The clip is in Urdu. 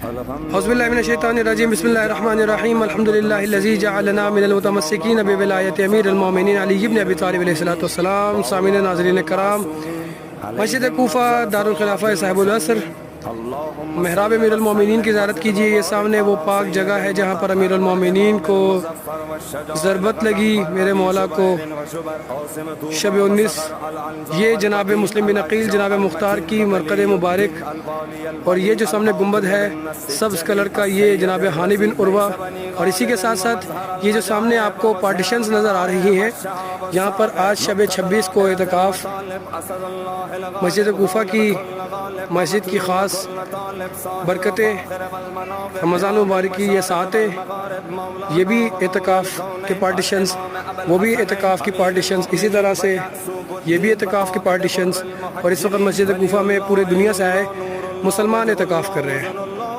اعوذ باللہ من الشیطان الرجیم بسم اللہ الرحمن الرحیم الحمدللہ الذی جعلنا من المتمسکین بولایت امیر المومنین علی بن ابی طالب علیہ السلام۔ سامعین ناظرین کرام، مسجد کوفہ دارالخلافہ صاحب العصر محراب امیر المومنین کی زیارت کیجیے۔ یہ سامنے وہ پاک جگہ ہے جہاں پر امیر المومنین کو ضربت لگی، میرے مولا کو شب 19۔ یہ جناب مسلم بن عقیل جناب مختار کی مرقد مبارک، اور یہ جو سامنے گنبد ہے سبز کلر کا، یہ جناب ہانی بن عروہ۔ اور اسی کے ساتھ ساتھ یہ جو سامنے آپ کو پارٹیشنز نظر آ رہی ہیں، یہاں پر آج شب 26 کو اعتکاف مسجد کوفہ کی مسجد کی خاص برکتیں، رمضان مبارک کی یہ ساعتیں، یہ بھی اعتکاف کے پارٹیشنز، وہ بھی اعتکاف کی پارٹیشنز، اسی طرح سے یہ بھی اعتکاف کی پارٹیشنز۔ اور اس وقت مسجد کوفہ میں پورے دنیا سے آئے مسلمان اعتکاف کر رہے ہیں۔